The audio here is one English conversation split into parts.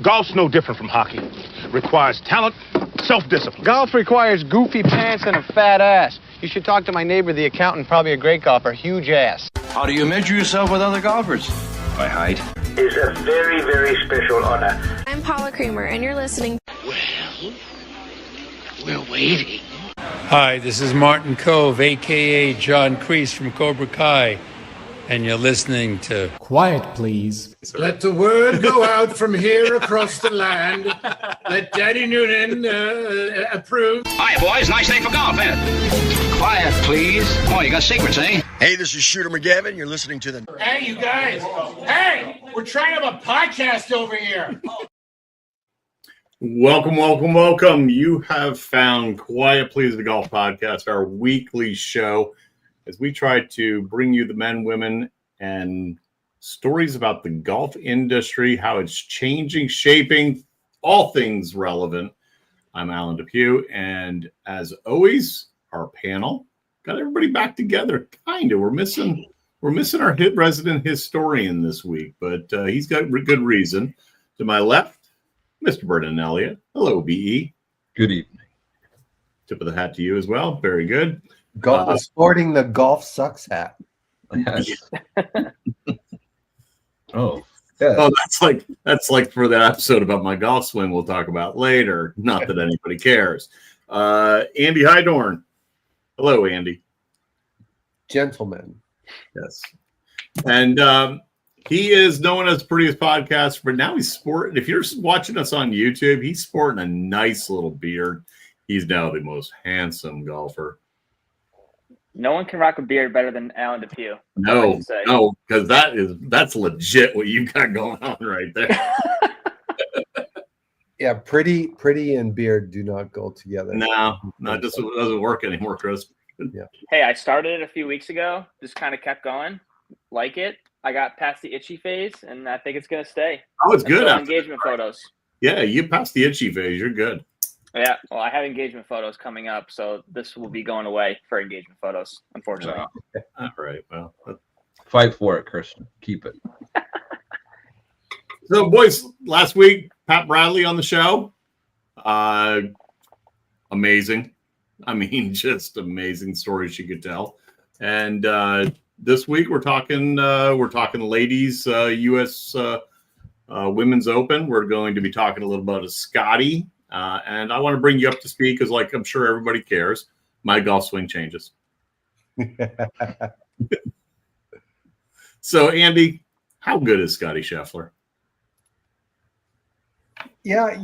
Golf's no different from hockey. Requires talent, self-discipline. Golf requires goofy pants and a fat ass. You should talk to my neighbor, the accountant, probably a great golfer, huge ass. How do you measure yourself with other golfers? By height. It's a very, very special honor. I'm Paula Creamer, and you're listening. Well, we're waiting. Hi, this is Martin Cove, a.k.a. John Kreese from Cobra Kai, and you're listening to Quiet, Please. Let the word go out from here across the land. Let Daddy Noonan approve. Hi, boys. Nice day for golf, isn't it? Quiet, please. Oh, you got secrets, eh? Hey, this is Shooter McGavin. You're listening to the... Hey, you guys. Hey, we're trying to have a podcast over here. Welcome. You have found Quiet Please, the Golf Podcast, our weekly show, as we try to bring you the men, women, and stories about the golf industry, how it's changing, shaping, all things relevant. I'm Allen DePuy, and as always, our panel got everybody back together. Kind of. We're missing our resident historian this week, but he's got good reason. To my left, Mr. Brendan Elliott. Hello, BE. Good evening. Tip of the hat to you as well. Very good. Sporting the golf sucks hat. Yes. Oh, that's like for that episode about my golf swing we'll talk about later. Not that anybody cares. Andy Hydorn. Hello, Andy. Gentlemen. Yes. And he is known as Prettiest Podcast, but now he's sporting. If you're watching us on YouTube, he's sporting a nice little beard. He's now the most handsome golfer. No one can rock a beard better than Allen DePuy. No, because that's legit what you've got going on right there. Yeah, pretty and beard do not go together. No, it doesn't work anymore, Chris. Yeah. Hey, I started it a few weeks ago. Just kind of kept going. Like it. I got past the itchy phase, and I think it's going to stay. Oh, it's good. Engagement photos. Yeah, you passed the itchy phase. You're good. Yeah, well, I have engagement photos coming up, so this will be going away for engagement photos, unfortunately. All right, well. Fight for it, Christian. Keep it. So, boys, last week, Pat Bradley on the show. Amazing. I mean, just amazing stories she could tell. And this week we're talking ladies U.S. Women's Open. We're going to be talking a little about a Scottie. And I want to bring you up to speed because, like, I'm sure everybody cares. My golf swing changes. So, Andy, how good is Scottie Scheffler? Yeah,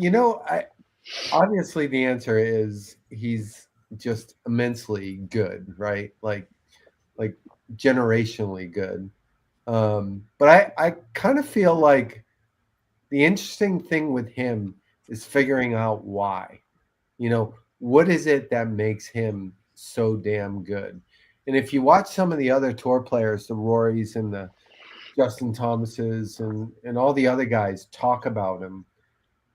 obviously the answer is he's just immensely good, right? Like generationally good. But I kind of feel like the interesting thing with him is figuring out why. What is it that makes him so damn good? And if you watch some of the other tour players, the Rorys and the Justin Thomases and all the other guys talk about him,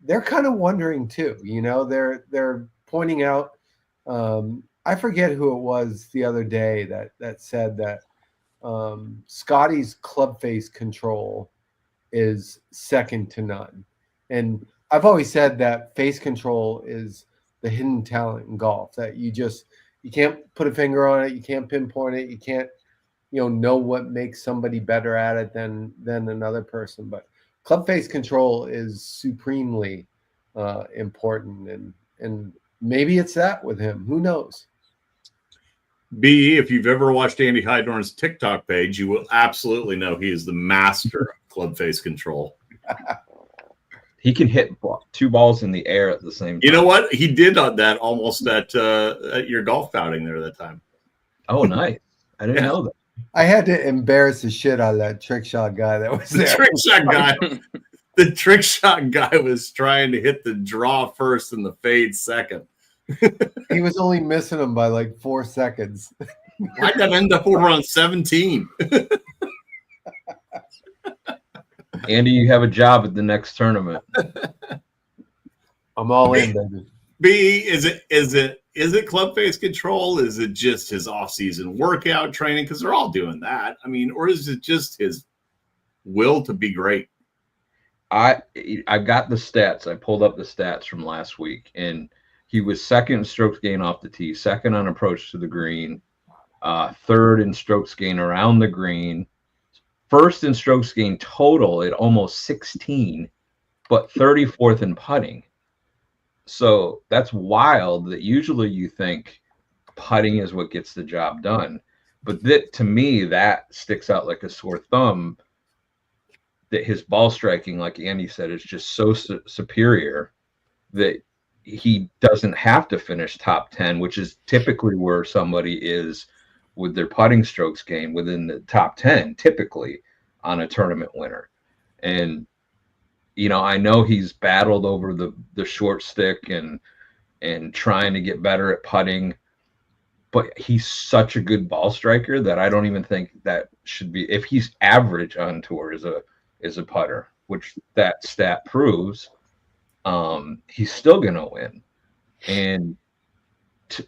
they're kind of wondering too. They're pointing out. I forget who it was the other day that said that Scottie's club face control is second to none. And I've always said that face control is the hidden talent in golf, that you can't put a finger on it. You can't pinpoint it. You can't, know what makes somebody better at it than another person. But club face control is supremely important. And maybe it's that with him. Who knows? B, if you've ever watched Andy Hydorn's TikTok page, you will absolutely know he is the master of club face control. He can hit two balls in the air at the same time. You know what? He did on that almost at your golf outing there that time. Oh, nice. I didn't know that. I had to embarrass the shit out of that trick shot guy that was there. The trick shot guy was trying to hit the draw first and the fade second. He was only missing him by like 4 seconds. Why'd that end up over on 17? Andy, you have a job at the next tournament. I'm all in, baby. B, is it club face control? Is it just his off-season workout training? Because they're all doing that. I mean, or is it just his will to be great? I've got the stats. I pulled up the stats from last week, and he was second in strokes gain off the tee, second on approach to the green, third in strokes gain around the green, first in strokes gain total at almost 16, but 34th in putting. So that's wild that usually you think putting is what gets the job done. But that, to me, that sticks out like a sore thumb, that his ball striking, like Andy said, is just so superior that he doesn't have to finish top 10, which is typically where somebody is with their putting strokes gained, within the top 10, typically on a tournament winner. And, you know, I know he's battled over the short stick and trying to get better at putting, but he's such a good ball striker that I don't even think that should be, if he's average on tour as a putter, which that stat proves, he's still going to win. And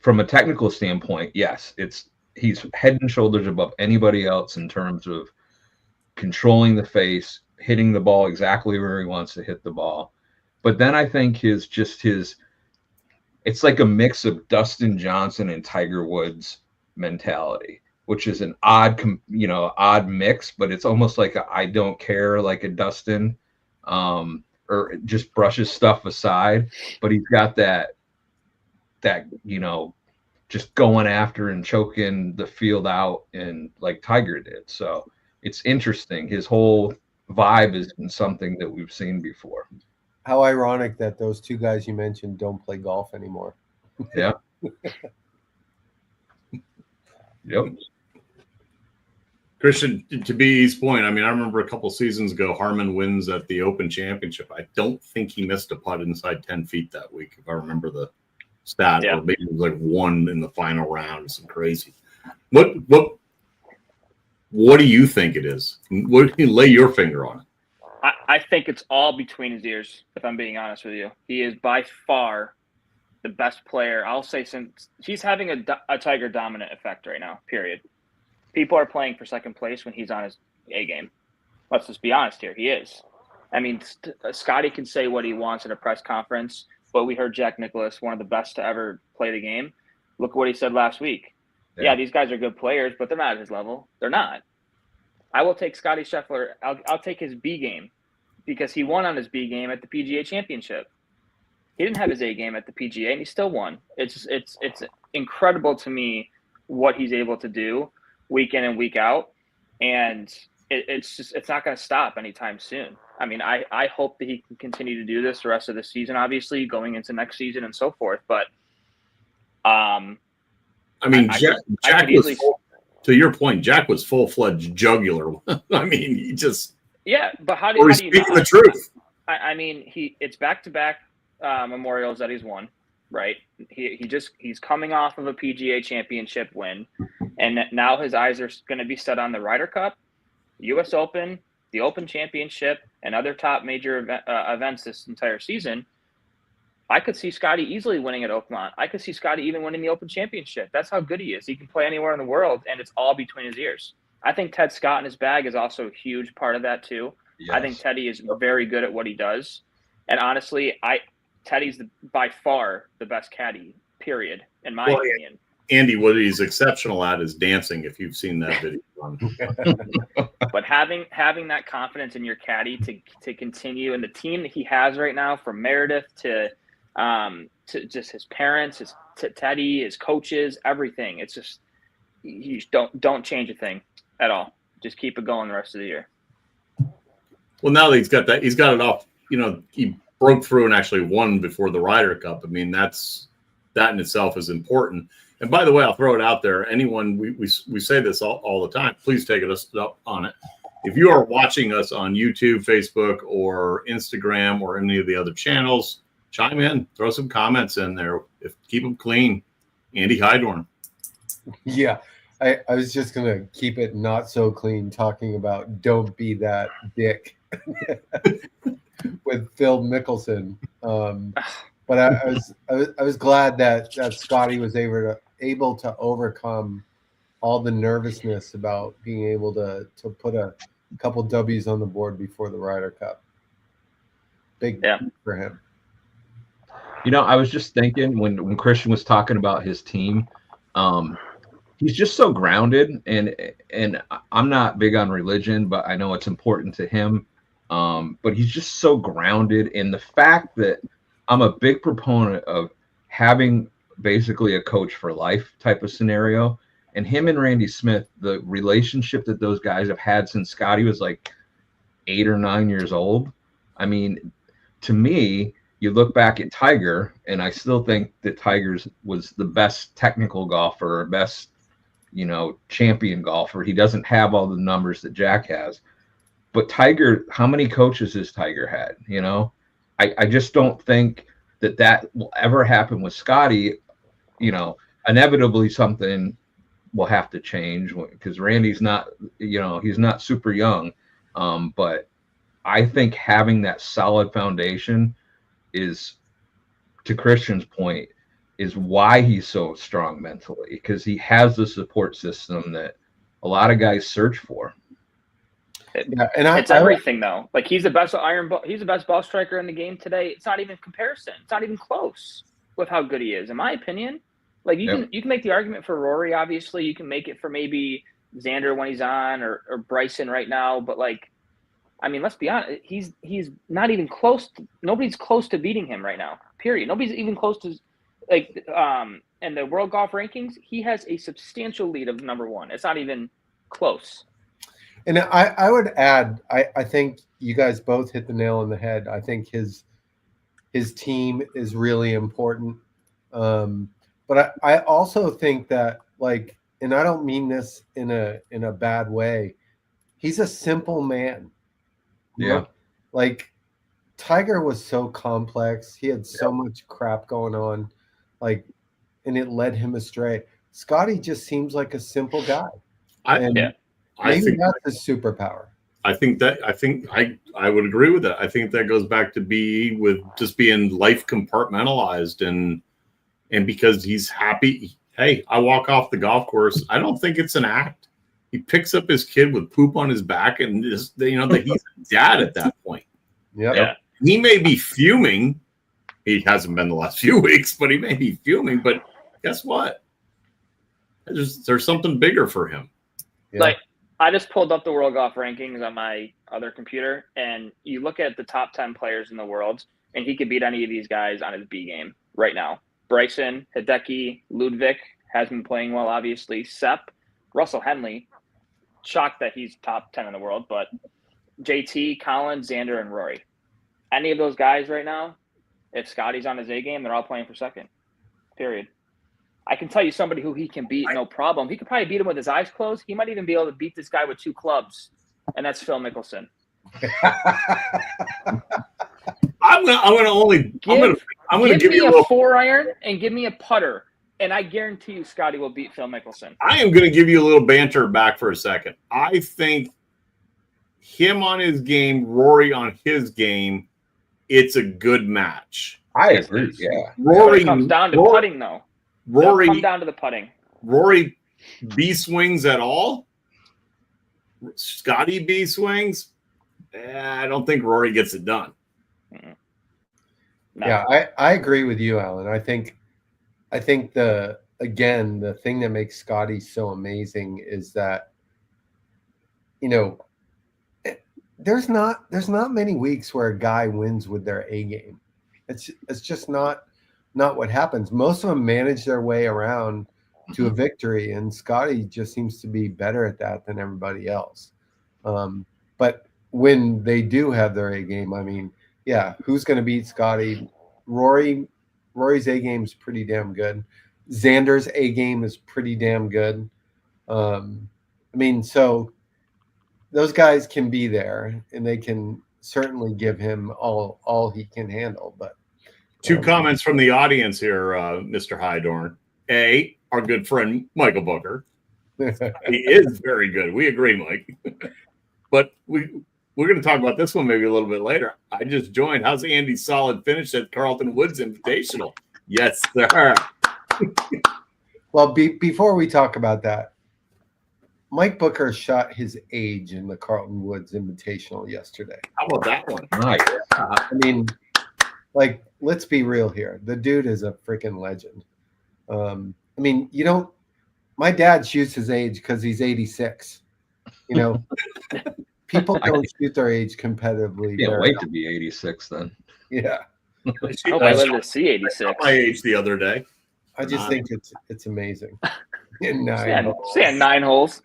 from a technical standpoint, yes, he's head and shoulders above anybody else in terms of controlling the face, hitting the ball exactly where he wants to hit the ball. But then I think it's like a mix of Dustin Johnson and Tiger Woods mentality, which is an odd mix, but it's almost like I don't care, like a Dustin, or just brushes stuff aside, but he's got that, just going after and choking the field out, and like Tiger did. So it's interesting. His whole vibe is something that we've seen before. How ironic that those two guys you mentioned don't play golf anymore. Yeah. Yep. Christian, to B's point, I mean, I remember a couple seasons ago, Harman wins at the Open Championship. I don't think he missed a putt inside 10 feet that week, if I remember the stat. Yeah. Or maybe it was like one in the final round. Some crazy. What do you think it is? What can you lay your finger on it? I think it's all between his ears, if I'm being honest with you. He is by far the best player, I'll say, since he's having a Tiger dominant effect right now, period. People are playing for second place when he's on his A game. Let's just be honest here. He is. I mean, Scottie can say what he wants in a press conference, but we heard Jack Nicklaus, one of the best to ever play the game. Look what he said last week. Yeah, these guys are good players, but they're not at his level. They're not. I will take Scottie Scheffler. I'll take his B game, because he won on his B game at the PGA Championship. He didn't have his A game at the PGA, and he still won. It's incredible to me what he's able to do week in and week out, and it's not going to stop anytime soon. I mean, I hope that he can continue to do this the rest of the season, obviously, going into next season and so forth. But I mean, Jack was to your point, Jack was full-fledged jugular. I mean, he just but how do you speaking the truth? I mean, it's back-to-back memorials that he's won, right? He's coming off of a PGA Championship win, and now his eyes are going to be set on the Ryder Cup, U.S. Open, the Open Championship, and other top major events this entire season. I could see Scottie easily winning at Oakmont. I could see Scottie even winning the Open Championship. That's how good he is. He can play anywhere in the world, and it's all between his ears. I think Ted Scott in his bag is also a huge part of that too. Yes. I think Teddy is very good at what he does. And honestly, Teddy's by far the best caddy, period, in my opinion. Andy, what he's exceptional at is dancing, if you've seen that video. But having that confidence in your caddy to continue, and the team that he has right now, from Meredith to just his parents, to Teddy, his coaches, everything. It's just, you don't change a thing at all. Just keep it going the rest of the year. Well, now that he's got it off, he broke through and actually won before the Ryder Cup. I mean, that in itself is important. And by the way, I'll throw it out there. Anyone, we say this all the time, please take us up on it. If you are watching us on YouTube, Facebook, or Instagram, or any of the other channels, chime in, throw some comments in there. Keep them clean. Andy Hydorn. Yeah, I was just going to keep it not so clean, talking about don't be that dick with Phil Mickelson. But I was glad that Scottie was able to overcome all the nervousness about being able to put a couple W's on the board before the Ryder Cup. big for him. You know, I was just thinking when Christian was talking about his team, he's just so grounded, and I'm not big on religion, but I know it's important to him. But he's just so grounded in the fact that I'm a big proponent of having basically a coach for life type of scenario. And him and Randy Smith, the relationship that those guys have had since Scottie was like 8 or 9 years old. I mean, to me, you look back at Tiger, and I still think that Tiger's was the best technical golfer, best, champion golfer. He doesn't have all the numbers that Jack has. But Tiger, how many coaches has Tiger had? I just don't think that will ever happen with Scottie. Inevitably something will have to change because Randy's not, he's not super young. But I think having that solid foundation is, to Christian's point, is why he's so strong mentally, because he has the support system that a lot of guys search for. It's everything though. Like he's the best he's the best ball striker in the game today. It's not even comparison. It's not even close with how good he is, in my opinion. Like you can make the argument for Rory. Obviously, you can make it for maybe Xander when he's on, or Bryson right now. But let's be honest. He's not even close. Nobody's close to beating him right now. Period. Nobody's even close to in the world golf rankings. He has a substantial lead of number one. It's not even close. And I would add, I think you guys both hit the nail on the head. I think his team is really important. But I also think that, and I don't mean this in a bad way, he's a simple man. Yeah. Tiger was so complex. He had so much crap going on, and it led him astray. Scottie just seems like a simple guy. I think that's his superpower. I would agree with that. I think that goes back to being life compartmentalized and because he's happy. Hey, I walk off the golf course. I don't think it's an act. He picks up his kid with poop on his back, and that he's a dad at that point. Yep. Yeah. He may be fuming. He hasn't been the last few weeks, but he may be fuming. But guess what? There's something bigger for him. Yeah. I just pulled up the world golf rankings on my other computer, and you look at the top 10 players in the world, and he could beat any of these guys on his B game right now. Bryson, Hideki, Ludwig has been playing well, obviously. Sepp, Russell Henley, shocked that he's top 10 in the world, but JT, Colin, Xander, and Rory. Any of those guys right now, if Scottie's on his A game, they're all playing for second. Period. I can tell you somebody who he can beat, no problem. He could probably beat him with his eyes closed. He might even be able to beat this guy with 2 clubs, and that's Phil Mickelson. I'm gonna give you a 4-iron and give me a putter, and I guarantee you Scottie will beat Phil Mickelson. I am going to give you a little banter back for a second. I think him on his game, Rory on his game, it's a good match. I agree. Yeah. Rory it comes down to putting, though. Rory come down to the putting. Rory B swings at all. Scottie B swings. I don't think Rory gets it done. No. Yeah, I agree with you, Alan. I think the thing that makes Scottie so amazing is that, there's not many weeks where a guy wins with their A game. It's just not what happens. Most of them manage their way around to a victory, and Scottie just seems to be better at that than everybody else. But when they do have their A game, who's going to beat Scottie? Rory's A game is pretty damn good. Xander's A game is pretty damn good. So those guys can be there, and they can certainly give him all he can handle. But 2 comments from the audience here, Mr. Hydorn. A, our good friend Michael Booker. He is very good. We agree, Mike. But we're going to talk about this one maybe a little bit later. I just joined. How's Andy's solid finish at Carlton Woods Invitational? Yes, sir. Well, before we talk about that, Mike Booker shot his age in the Carlton Woods Invitational yesterday. How about that one? Nice. I mean, like, let's be real here. The dude is a freaking legend. I mean, my dad shoots his age because he's 86. People don't shoot their age competitively. Can't wait to be 86 then. Yeah. I hope I live to see 86. My age the other day. I just think it's amazing. In Stand 9 holes.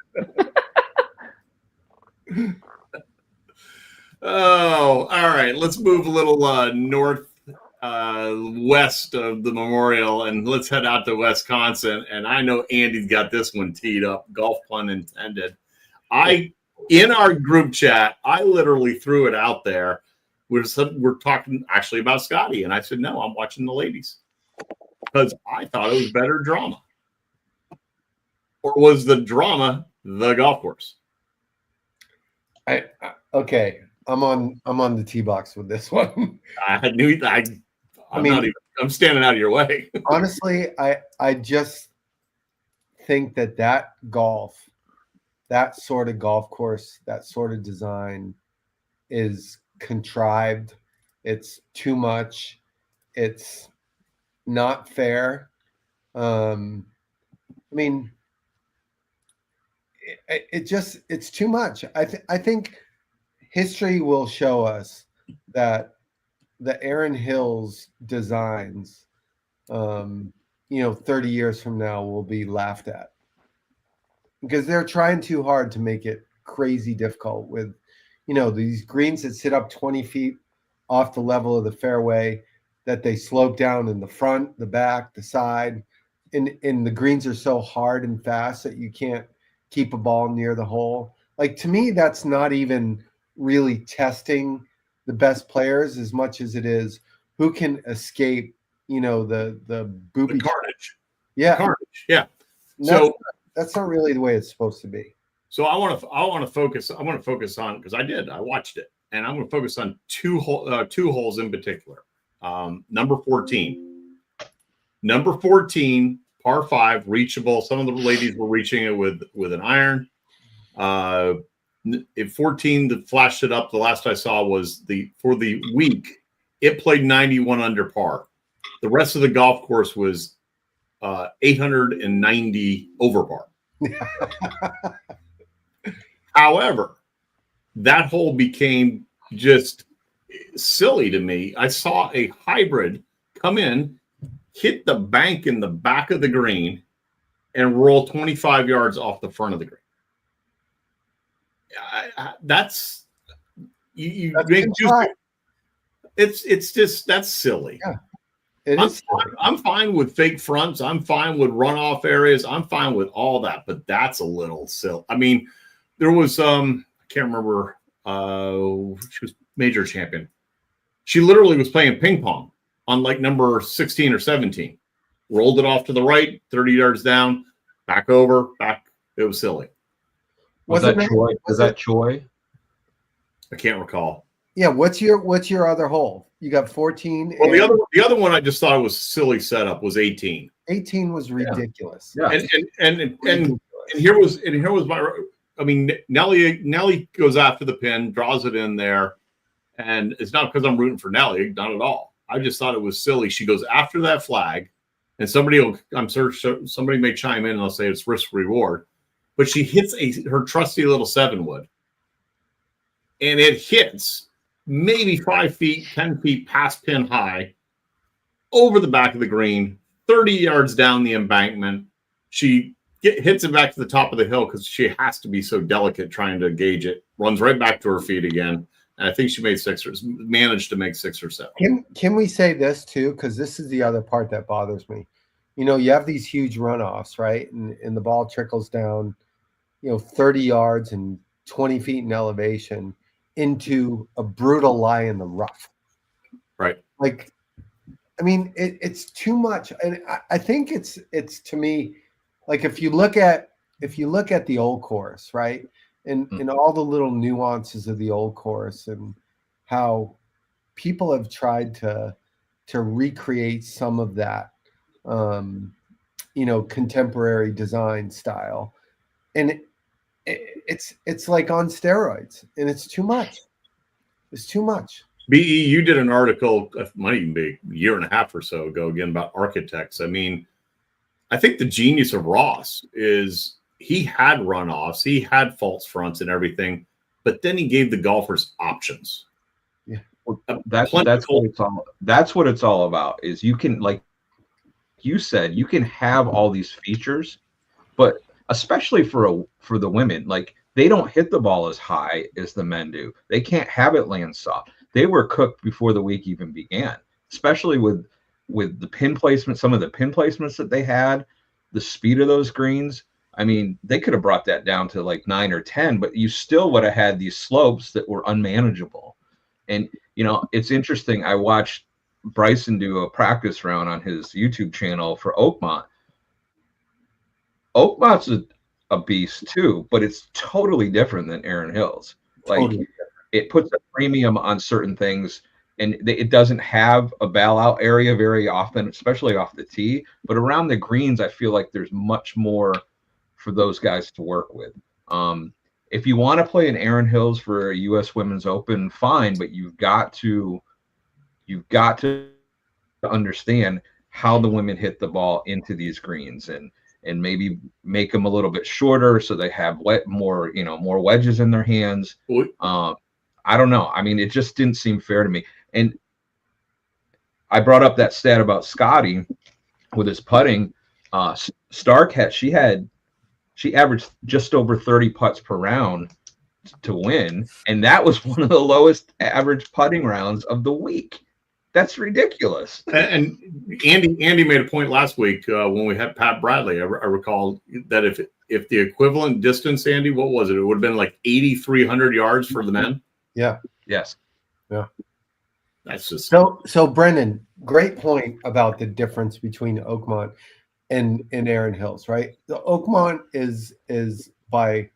Oh, all right. Let's move a little north west of the Memorial, and let's head out to Wisconsin. And I know Andy's got this one teed up, golf pun intended. In our group chat, I literally threw it out there. We're talking actually about Scottie, and I said, no, I'm watching the ladies because I thought it was better drama. Or was the drama the golf course? Okay. I'm on the tee box with this one. I'm standing out of your way. Honestly, I just think that golf, that sort of golf course, that sort of design is contrived. It's too much. It's not fair. I mean, it's too much. I think history will show us that the Erin Hills designs, 30 years from now will be laughed at because they're trying too hard to make it crazy difficult with, these greens that sit up 20 feet off the level of the fairway, that they slope down in the front, the back, the side, and the greens are so hard and fast that you can't keep a ball near the hole. Like, to me, that's not even really testing the best players as much as it is who can escape, the booby carnage. Yeah. Carnage. Yeah. So that's not really the way it's supposed to be. So I want to focus on, because I watched it, and I'm going to focus on two holes in particular. Number 14, par 5, reachable. Some of the ladies were reaching it with an iron. At 14, that flashed it up. The last I saw was for the week, it played 91 under par. The rest of the golf course was 890 over par. However, that hole became just silly to me. I saw a hybrid come in, hit the bank in the back of the green, and roll 25 yards off the front of the green. That's silly. Yeah, I'm fine with fake fronts. I'm fine with runoff areas. I'm fine with all that, but that's a little silly. I mean, there was I can't remember. She was major champion. She literally was playing ping pong on like number 16 or 17. Rolled it off to the right, 30 yards down, back over, back. It was silly. Was that Choi? Is that Choi? I can't recall. Yeah. What's your other hole? You got 14. Well, the other one I just thought was silly setup was 18. 18 was ridiculous. Yeah. And here was my. I mean, Nelly goes after the pin, draws it in there, and it's not because I'm rooting for Nelly, not at all. I just thought it was silly. She goes after that flag, and I'm sure somebody may chime in and they'll say it's risk reward, but she hits her trusty little 7-wood, and it hits maybe 5 feet, 10 feet past pin high, over the back of the green, 30 yards down the embankment. She hits it back to the top of the hill because she has to be so delicate trying to gauge it. Runs right back to her feet again. And I think she managed to make 6 or 7. Can we say this too? Because this is the other part that bothers me. You have these huge runoffs, right? And the ball trickles down, 30 yards and 20 feet in elevation into a brutal lie in the rough. Right. Like, I mean, it's too much. And I think it's to me, like, if you look at the old course, right, and all the little nuances of the old course and how people have tried to recreate some of that, contemporary design style, and it's like on steroids, and it's too much. It's too much. BE, you did an article, it might even be a year and a half or so ago, again, about architects. I mean, I think the genius of Ross is he had runoffs, he had false fronts and everything, but then he gave the golfers options. Yeah, that's what it's all about. Is you can, like you said, you can have all these features, but especially for the women, like they don't hit the ball as high as the men do. They can't have it land soft. They were cooked before the week even began, especially with the pin placement, some of the pin placements that they had, the speed of those greens. I mean, they could have brought that down to like 9 or 10, but you still would have had these slopes that were unmanageable. And, you know, it's interesting. I watched Bryson do a practice round on his YouTube channel for Oakmont. Oakmont's a beast too, but it's totally different than Erin Hills. Like, totally. It puts a premium on certain things, and it doesn't have a bailout area very often, especially off the tee. But around the greens, I feel like there's much more for those guys to work with. If you want to play in Erin Hills for a U.S. Women's Open, fine, but you've got to understand how the women hit the ball into these greens, and maybe make them a little bit shorter so they have more wedges in their hands. I don't know. I mean, it just didn't seem fair to me. And I brought up that stat about Scottie with his putting. Stark she averaged just over 30 putts per round to win, and that was one of the lowest average putting rounds of the week. That's ridiculous. And Andy made a point last week when we had Pat Bradley. I recall that if the equivalent distance, Andy, what was it? It would have been like 8,300 yards for the men. Yeah. Yes. Yeah. That's just so. Brendan, great point about the difference between Oakmont and Erin Hills, right? The Oakmont is by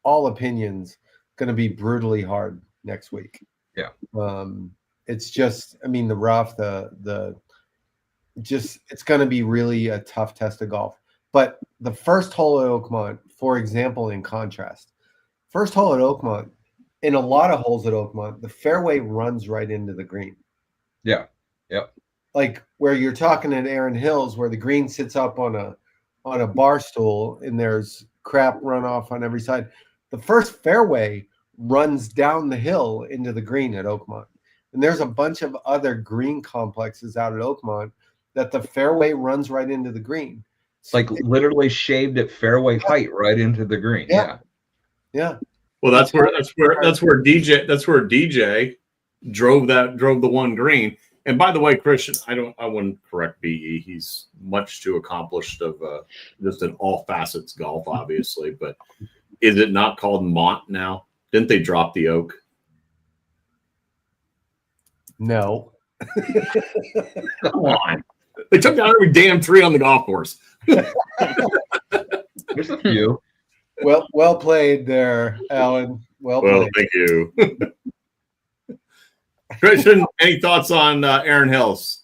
all opinions going to be brutally hard next week. Yeah. It's just, I mean, the rough, it's going to be really a tough test of golf. But the first hole at Oakmont, for example, in contrast, first hole at Oakmont, in a lot of holes at Oakmont, the fairway runs right into the green. Yeah. Yep. Like where you're talking at Erin Hills, where the green sits up on a bar stool and there's crap runoff on every side. The first fairway runs down the hill into the green at Oakmont. And there's a bunch of other green complexes out at Oakmont that the fairway runs right into the green. It's like literally shaved at fairway height right into the green. Yeah. Yeah. Well, that's where DJ drove the one green. And by the way, Christian, I wouldn't correct BE. He's much too accomplished of just in all facets golf, obviously. But is it not called Mont now? Didn't they drop the oak? No. Come on. They took down every damn tree on the golf course. There's a few. Well played there, Alan. Well played. Thank you. Christian, any thoughts on Erin Hills?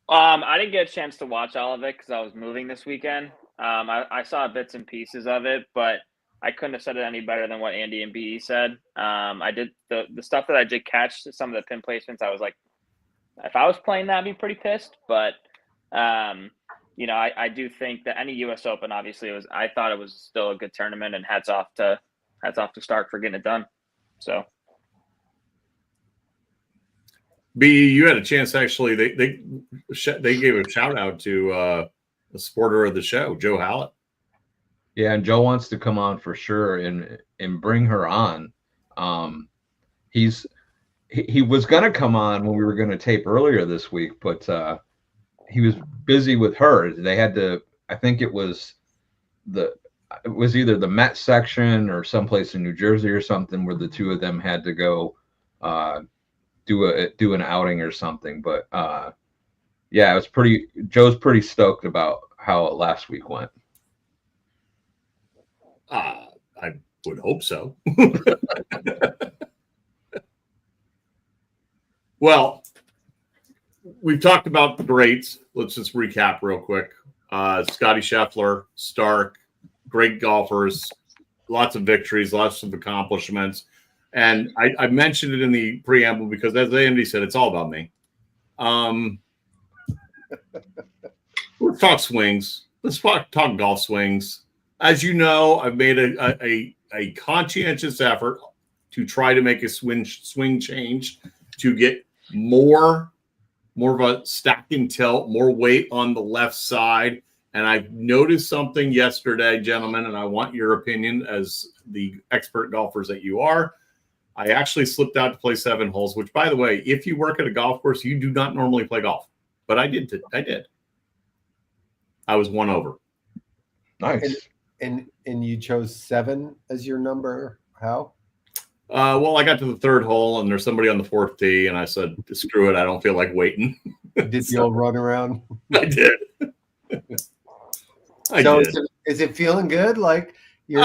I didn't get a chance to watch all of it because I was moving this weekend. I saw bits and pieces of it, but I couldn't have said it any better than what Andy and BE said. I did the stuff that I did catch, some of the pin placements. I was like, if I was playing that, I'd be pretty pissed. But I do think that any U.S. Open, obviously, I thought it was still a good tournament, and hats off to Stark for getting it done. So, B, you had a chance actually. They gave a shout out to the supporter of the show, Joe Hallett. Yeah, and Joe wants to come on for sure and bring her on. He was gonna come on when we were gonna tape earlier this week, but he was busy with her. They had to. I think it was either the Met section or someplace in New Jersey or something where the two of them had to go do an outing or something. But yeah, it was pretty. Joe's pretty stoked about how last week went. I would hope so. Well, we've talked about the greats. Let's just recap real quick. Scottie Scheffler, Stark, great golfers. lots of victories, lots of accomplishments. And I mentioned it in the preamble because, as Andy said, it's all about me. Let's talk swings. Let's talk golf swings. As you know, I've made a conscientious effort to try to make a swing change to get more of a stack and tilt, more weight on the left side. And I've noticed something yesterday, gentlemen, and I want your opinion as the expert golfers that you are. I actually slipped out to play 7 holes, which, by the way, if you work at a golf course, you do not normally play golf. But I did. I was 1 over. Nice. And you chose 7 as your number. How? Well, I got to the 3rd hole, and there's somebody on the 4th tee, and I said, screw it. I don't feel like waiting. Did you all run around? I did. Is it feeling good? Like you're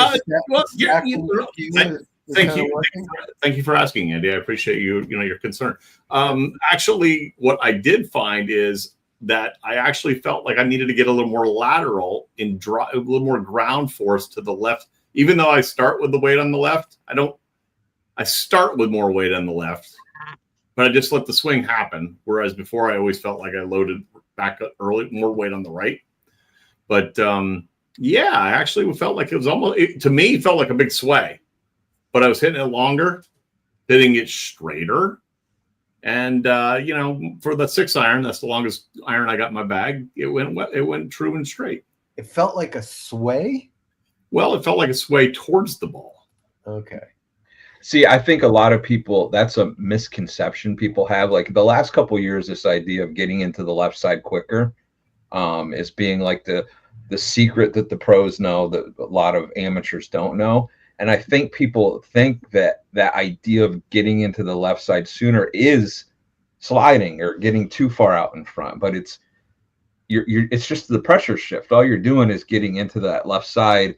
Thank you for asking, Andy. I appreciate your concern. Actually, what I did find is that I actually felt like I needed to get a little more lateral and draw a little more ground force to the left. Even though I start with the weight on the left, I start with more weight on the left, but I just let the swing happen. Whereas before, I always felt like I loaded back up early, more weight on the right. But I actually felt like it was to me, it felt like a big sway. But I was hitting it longer, hitting it straighter. And, for the 6-iron, that's the longest iron I got in my bag. It went true and straight. It felt like a sway? Well, it felt like a sway towards the ball. Okay. See, I think a lot of people, that's a misconception people have. Like the last couple of years, this idea of getting into the left side quicker is being like the secret that the pros know that a lot of amateurs don't know. And I think people think that idea of getting into the left side sooner is sliding or getting too far out in front. But it's just the pressure shift. All you're doing is getting into that left side,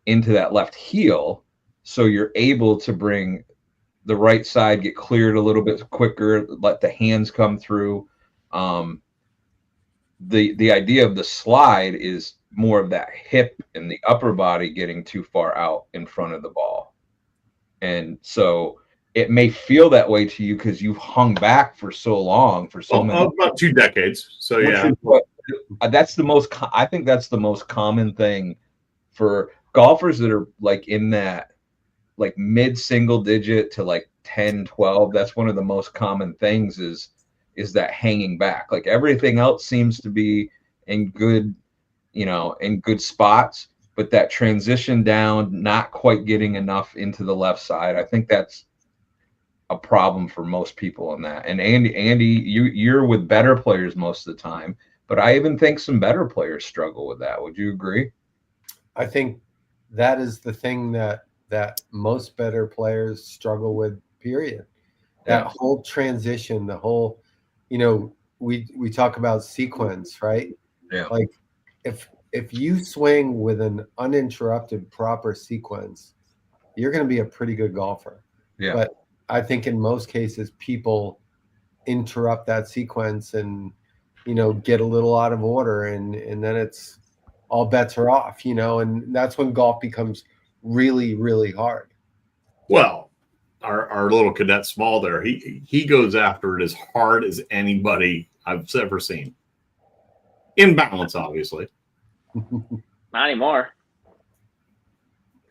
into that left heel. So you're able to bring the right side, get cleared a little bit quicker, let the hands come through. The idea of the slide is more of that hip and the upper body getting too far out in front of the ball. And so it may feel that way to you because you've hung back for so long, for so many about 2 decades. So yeah, that's the most. I think that's the most common thing for golfers that are like in that like mid single digit to like 10, 12. That's one of the most common things is that hanging back. Like everything else seems to be in good, in good spots, but that transition down, not quite getting enough into the left side. I think that's a problem for most people in that. And Andy, you're with better players most of the time, but I even think some better players struggle with that. Would you agree? I think that is the thing that most better players struggle with, period. That whole transition, the whole, we talk about sequence, right? Yeah. Like if you swing with an uninterrupted proper sequence, you're going to be a pretty good golfer. Yeah. But I think in most cases, people interrupt that sequence and, get a little out of order and then it's all bets are off, and that's when golf becomes really, really hard. Well, our little cadet Small there, he goes after it as hard as anybody I've ever seen. In balance, obviously. Not anymore.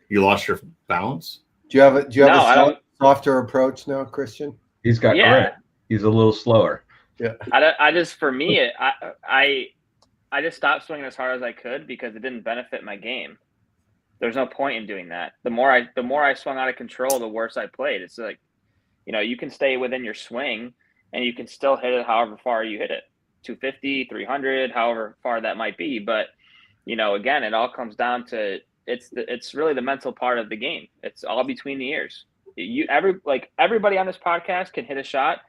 You lost your balance? Do you have a softer approach now, Christian? He's got grit. He's a little slower. Yeah. I just, for me, I just stopped swinging as hard as I could because it didn't benefit my game. There's no point in doing that. The more I swung out of control, the worse I played. It's like, you can stay within your swing and you can still hit it however far you hit it. 250, 300, however far that might be. But, again, it all comes down to it's really the mental part of the game. It's all between the ears. Everybody on this podcast can hit a shot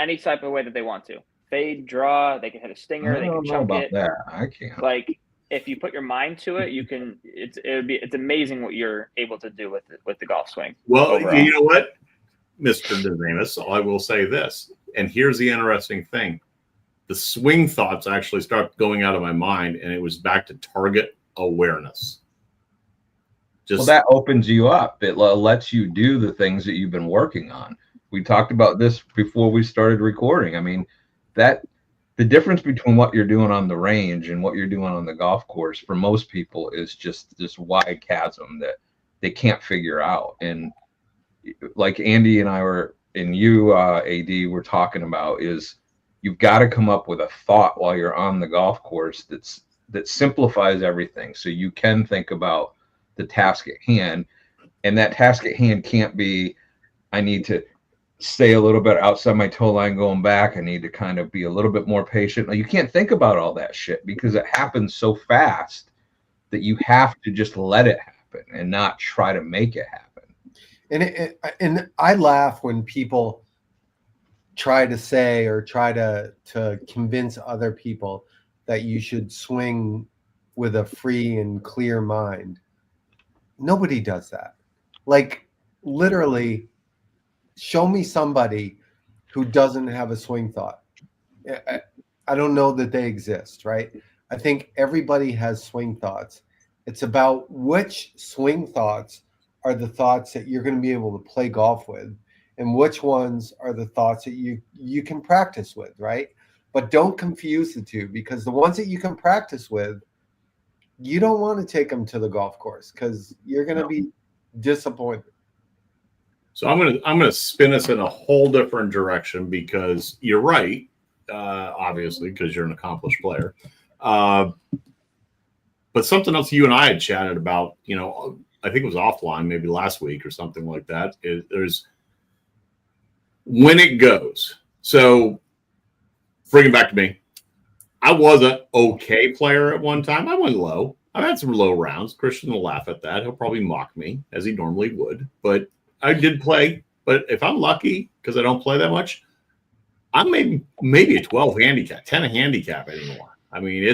any type of way that they want to. Fade, draw, they can hit a stinger, they can chunk it. That. I can't. Like if you put your mind to it, you can. It's amazing what you're able to do with the golf swing. Well, overall. You know what, Mr. DeZamis, I will say this, and here's the interesting thing: the swing thoughts actually start going out of my mind, and it was back to target awareness. Just that opens you up. It lets you do the things that you've been working on. We talked about this before we started recording. I mean, that the difference between what you're doing on the range and what you're doing on the golf course for most people is just this wide chasm that they can't figure out. And like Andy and I were, and you, AD, were talking about, is you've got to come up with a thought while you're on the golf course that simplifies everything, so you can think about the task at hand. And that task at hand can't be, I need to stay a little bit outside my toe line going back. I need to kind of be a little bit more patient. You can't think about all that shit because it happens so fast that you have to just let it happen and not try to make it happen. And I laugh when people try to say or try to convince other people that you should swing with a free and clear mind. Nobody does that. Like, literally, show me somebody who doesn't have a swing thought. I don't know that they exist, right? I think everybody has swing thoughts. It's about which swing thoughts are the thoughts that you're going to be able to play golf with, and which ones are the thoughts that you can practice with, right? But don't confuse the two, because the ones that you can practice with, you don't want to take them to the golf course because you're going to be disappointed. So I'm gonna spin us in a whole different direction, because you're right, obviously, because you're an accomplished player. But something else you and I had chatted about, I think it was offline, maybe last week or something like that. There's when it goes. So bring it back to me. I was an okay player at one time. I went low. I've had some low rounds. Christian will laugh at that. He'll probably mock me, as he normally would. But I did play. But if I'm lucky, because I don't play that much, I'm maybe a 12 handicap, 10 handicap anymore. I mean,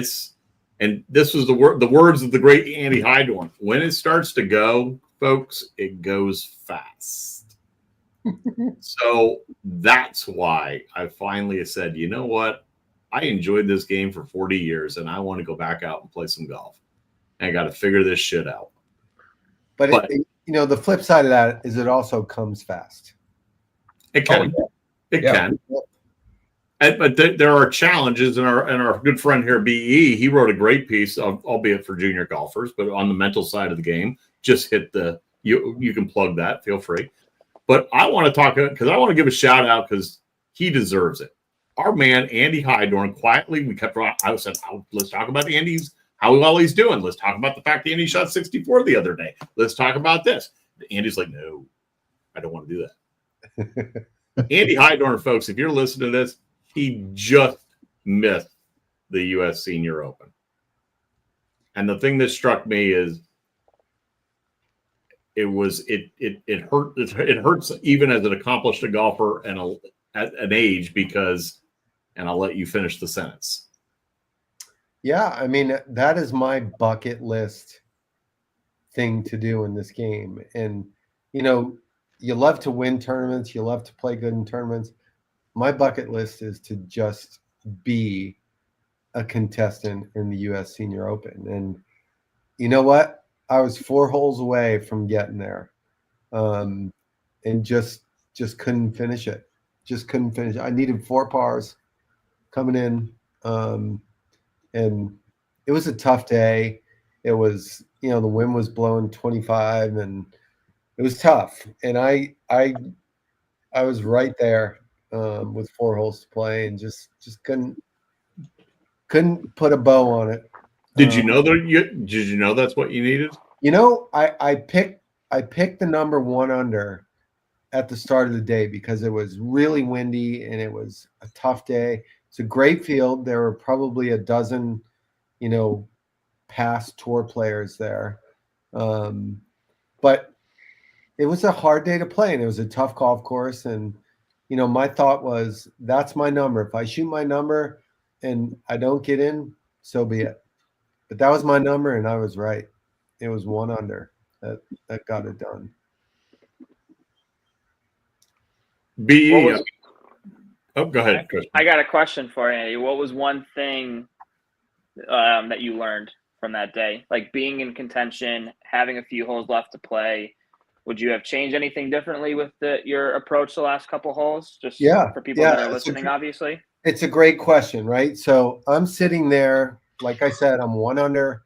and this was the words of the great Andy Hydorn. When it starts to go, folks, it goes fast. So that's why I finally said, you know what? I enjoyed this game for 40 years, and I want to go back out and play some golf. And I got to figure this shit out. But the flip side of that is it also comes fast. It can. It can. But there are challenges, and our good friend here, BE, he wrote a great piece, albeit for junior golfers, but on the mental side of the game. Just hit you can plug that, feel free. But I want to talk, because I want to give a shout out, because he deserves it. Our man, Andy Hydorn, quietly, I said, let's talk about how well he's doing. Let's talk about the fact that Andy shot 64 the other day. Let's talk about this. Andy's like, no, I don't want to do that. Andy Hydorn, folks, if you're listening to this, he just missed the U.S. Senior Open. And the thing that struck me is it hurts even as an accomplished golfer and at an age, because, and I'll let you finish the sentence. Yeah, I mean, that is my bucket list thing to do in this game. And, you love to win tournaments. You love to play good in tournaments. My bucket list is to just be a contestant in the U.S. Senior Open. And you know what? I was 4 holes away from getting there, and just couldn't finish it. Just couldn't finish. I needed 4 pars coming in, and it was a tough day. It was, the wind was blowing 25, and it was tough. And I was right there with 4 holes to play, and just couldn't put a bow on it. Did you know that's what you needed? I picked the number 1 under at the start of the day because it was really windy and it was a tough day. It's a great field. There were probably a dozen, past tour players there. But it was a hard day to play, and it was a tough golf course. And, my thought was, that's my number. If I shoot my number and I don't get in, so be it. But that was my number, and I was right. It was 1 under that got it done. Go ahead, Chris. I got a question for you. What was one thing that you learned from that day? Like being in contention, having a few holes left to play. Would you have changed anything differently with your approach the last couple holes? Just for people that are listening, obviously. It's a great question, right? So I'm sitting there, like I said, I'm 1 under.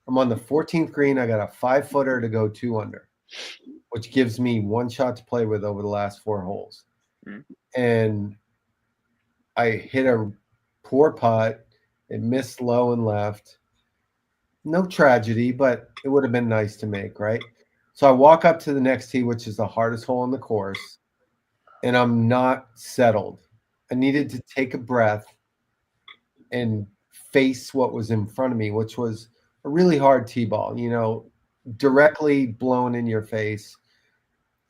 I'm on the 14th green. I got a 5-footer to go 2 under, which gives me 1 shot to play with over the last 4 holes. And I hit a poor putt. It missed low and left. No tragedy, but it would have been nice to make, right? So I walk up to the next tee, which is the hardest hole on the course, and I'm not settled. I needed to take a breath and face what was in front of me, which was a really hard tee ball, directly blown in your face,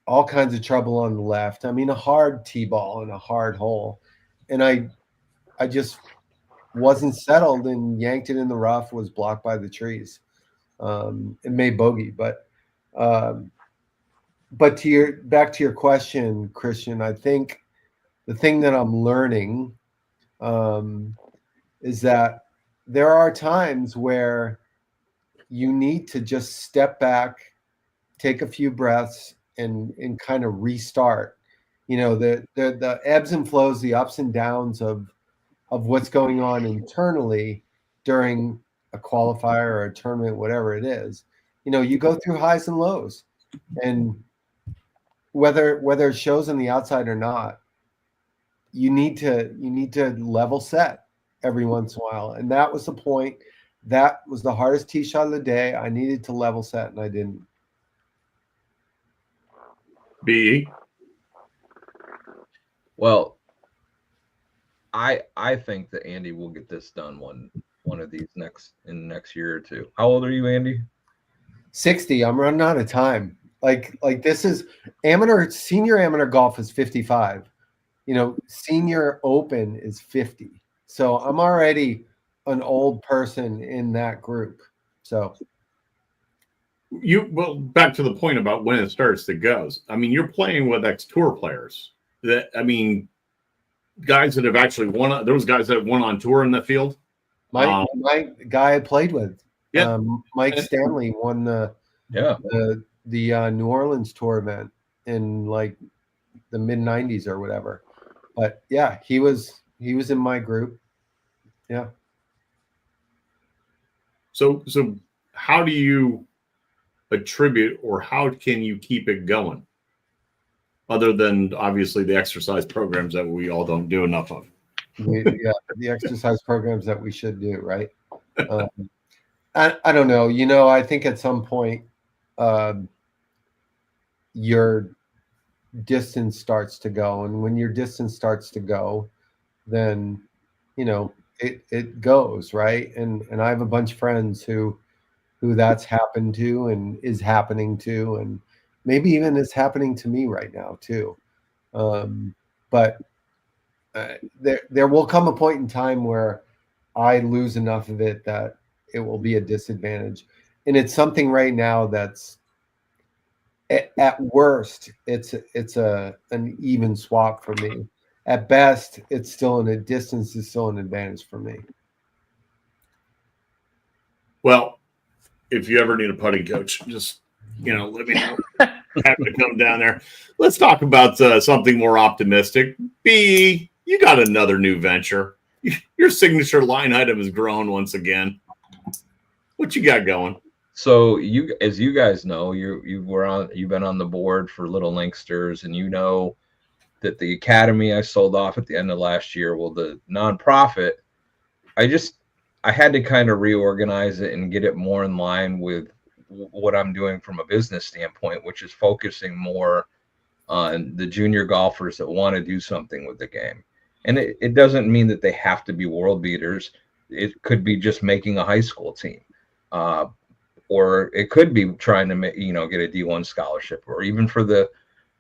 all kinds of trouble on the left. I mean, a hard tee ball and a hard hole. And I just wasn't settled and yanked it in the rough, was blocked by the trees. It made bogey, but back to your question, Christian, I think the thing that I'm learning is that there are times where you need to just step back, take a few breaths, and kind of restart. The ebbs and flows, the ups and downs of what's going on internally during a qualifier or a tournament, whatever it is. You go through highs and lows, and whether it shows on the outside or not, you need to level set every once in a while. And that was the point. That was the hardest tee shot of the day. I needed to level set, and I didn't. B. Well, I think that Andy will get this done one of these in the next year or two. How old are you, Andy? 60. I'm running out of time. Like this is senior amateur golf is 55. Senior open is 50. So I'm already an old person in that group. So back to the point about when it starts to goes. I mean, you're playing with ex-tour players. Guys that have actually won. Those guys that have won on tour in the field. My guy I played with, Mike Stanley, won the New Orleans tour event in like the mid '90s or whatever. But yeah, he was in my group. Yeah. So how do you attribute, or how can you keep it going? Other than obviously the exercise programs that we all don't do enough of. The exercise programs that we should do, right? I don't know. I think at some point your distance starts to go, and when your distance starts to go, then it goes, right? And I have a bunch of friends who that's happened to and is happening to, and maybe even is happening to me right now too. But there will come a point in time where I lose enough of it that it will be a disadvantage. And it's something right now that's at worst, it's an even swap for me. At best, it's still a distance is still an advantage for me. Well, if you ever need a putting coach, just let me know. Have to come down there. Let's talk about something more optimistic. B, you got another new venture. Your signature line item has grown once again. What you got going? So as you guys know, you've been on the board for Little Linksters, and you know that the academy I sold off at the end of last year, the nonprofit, I had to kind of reorganize it and get it more in line with what I'm doing from a business standpoint, which is focusing more on the junior golfers that want to do something with the game. And it doesn't mean that they have to be world beaters. It could be just making a high school team, or it could be trying to get a D1 scholarship, or even for the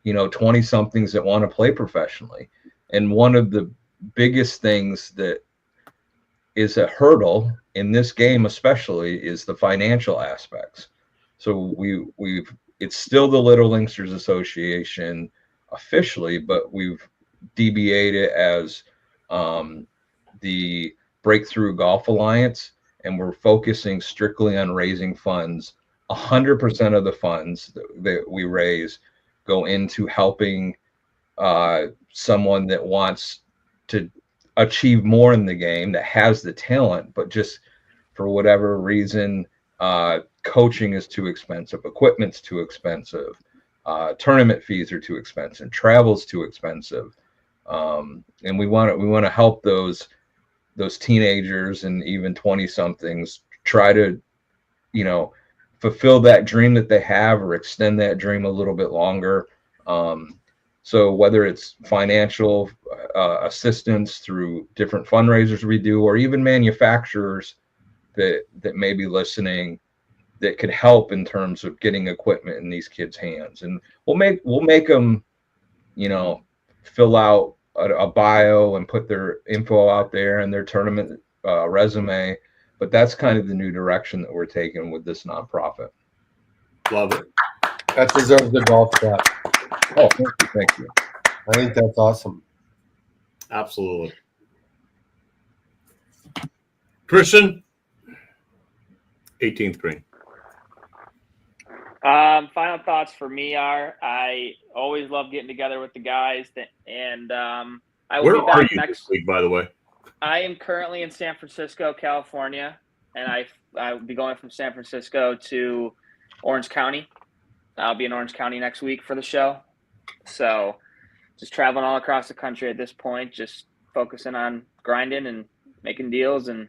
20 somethings that want to play professionally. And one of the biggest things that is a hurdle in this game especially is the financial aspects. So it's still the Little Linksters Association officially, but we've DBA'd it as the Breakthrough Golf Alliance. and we're focusing strictly on raising funds. 100% of the funds that we raise go into helping someone that wants to achieve more in the game, that has the talent, but just for whatever reason, coaching is too expensive, equipment's too expensive, tournament fees are too expensive, travel's too expensive, and we want to help those teenagers and even 20-somethings try to, fulfill that dream that they have or extend that dream a little bit longer. So whether it's financial assistance through different fundraisers we do, or even manufacturers that may be listening that could help in terms of getting equipment in these kids' hands, and we'll make them, fill out a bio and put their info out there and their tournament resume. But that's kind of the new direction that we're taking with this nonprofit. Love it. That deserves the golf clap. Oh, thank you. I think that's awesome. Absolutely. Christian, 18th green. Final thoughts for me are, I always love getting together with the guys, and I will Where be back are you next this week, by the way? I am currently in San Francisco, California, and I will be going from San Francisco to Orange County. I'll be in Orange County next week for the show. So just traveling all across the country at this point, just focusing on grinding and making deals. And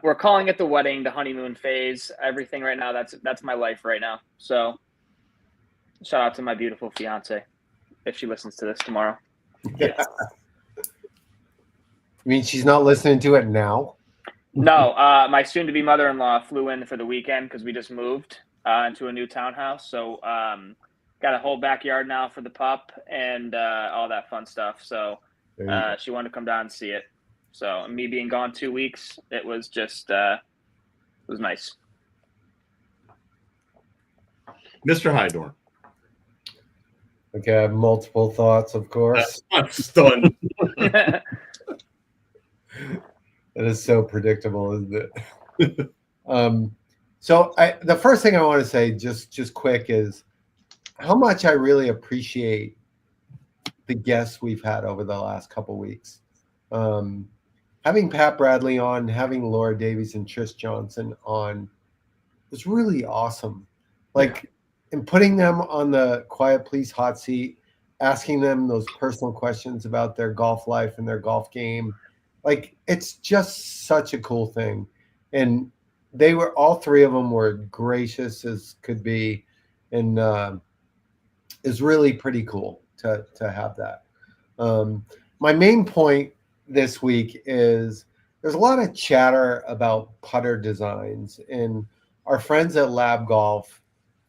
we're calling it the wedding, the honeymoon phase, everything right now. That's my life right now. So shout out to my beautiful fiance if she listens to this tomorrow. Yes. You mean she's not listening to it now? No, my soon-to-be mother-in-law flew in for the weekend because we just moved into a new townhouse. So got a whole backyard now for the pup and all that fun stuff. So she wanted to come down and see it. So me being gone 2 weeks, it was just it was nice. Mr. Hydorn. Okay, I have multiple thoughts, of course. I'm stunned. That is so predictable, isn't it? So the first thing I want to say, just quick, is how much I really appreciate the guests we've had over the last couple weeks. Having Pat Bradley on, having Laura Davies and Trish Johnson on was really awesome. And putting them on the Quiet Please hot seat, asking them those personal questions about their golf life and their golf game. It's just such a cool thing. And all three of them were gracious as could be. And it's really pretty cool to have that. My main point this week is there's a lot of chatter about putter designs, and our friends at Lab Golf,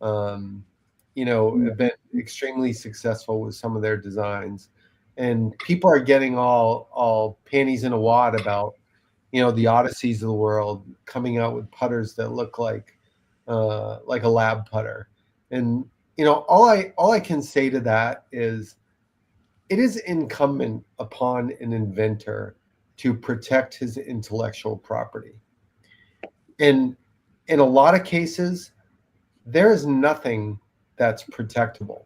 have been extremely successful with some of their designs. And people are getting all panties in a wad about, the Odysseys of the world coming out with putters that look like a lab putter. And, all I can say to that is it is incumbent upon an inventor to protect his intellectual property. And in a lot of cases, there is nothing that's protectable,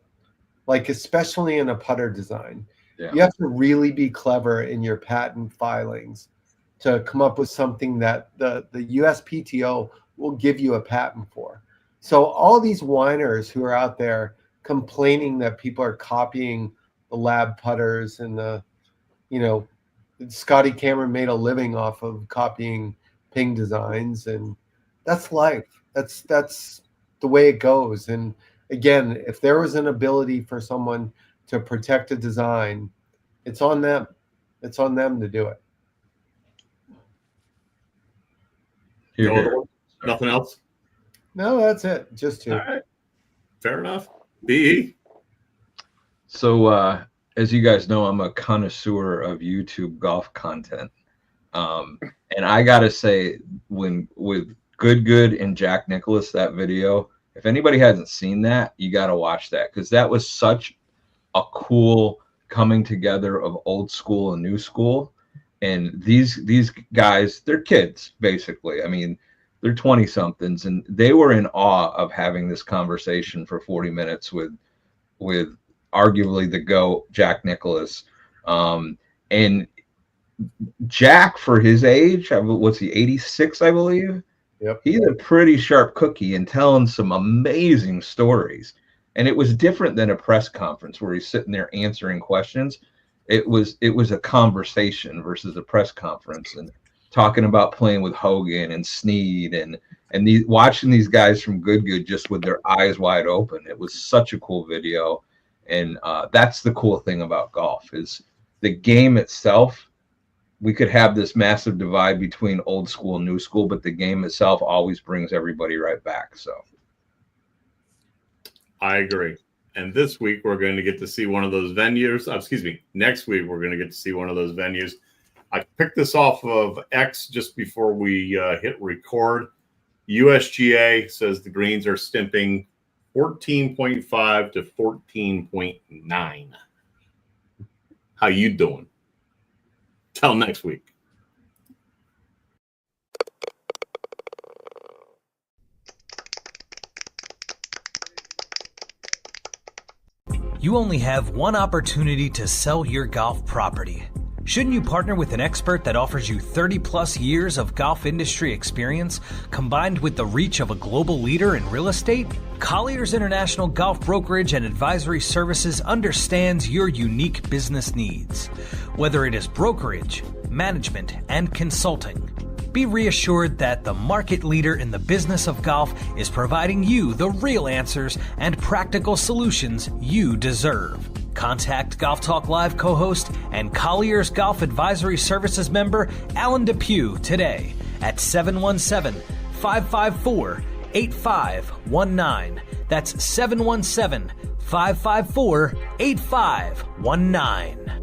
especially in a putter design. Yeah. You have to really be clever in your patent filings to come up with something that the USPTO will give you a patent for. So all these whiners who are out there complaining that people are copying the lab putters and Scotty Cameron made a living off of copying ping designs, and that's life. That's the way it goes. And again, if there was an ability for someone to protect a design, it's on them. It's on them to do it. Nothing else? No, that's it. Just two. All right. Fair enough. BE. So, as you guys know, I'm a connoisseur of YouTube golf content. And I got to say, with Good and Jack Nicklaus, that video, if anybody hasn't seen that, you got to watch that, because that was such a cool coming together of old school and new school. And these guys, they're kids, basically. I mean, they're 20-somethings, and they were in awe of having this conversation for 40 minutes with arguably the GOAT, Jack Nicklaus. And Jack, for his age, what's he, 86, I believe? Yep. He's a pretty sharp cookie and telling some amazing stories. And it was different than a press conference where he's sitting there answering questions. It was a conversation versus a press conference, and talking about playing with Hogan and Snead and watching these guys from Good just with their eyes wide open. It was such a cool video. And that's the cool thing about golf is the game itself. We could have this massive divide between old school and new school, but the game itself always brings everybody right back. So I agree. And this week we're going to get to see one of those venues. Next week we're going to get to see one of those venues. I picked this off of X just before we hit record. USGA says the greens are stimping 14.5 to 14.9. How you doing? Till next week. You only have one opportunity to sell your golf property. Shouldn't you partner with an expert that offers you 30-plus years of golf industry experience, combined with the reach of a global leader in real estate? Colliers International Golf Brokerage and Advisory Services understands your unique business needs. Whether it is brokerage, management, and consulting, be reassured that the market leader in the business of golf is providing you the real answers and practical solutions you deserve. Contact Golf Talk Live co-host and Colliers Golf Advisory Services member Allen DePuy today at 717-554-8519. That's 717-554-8519.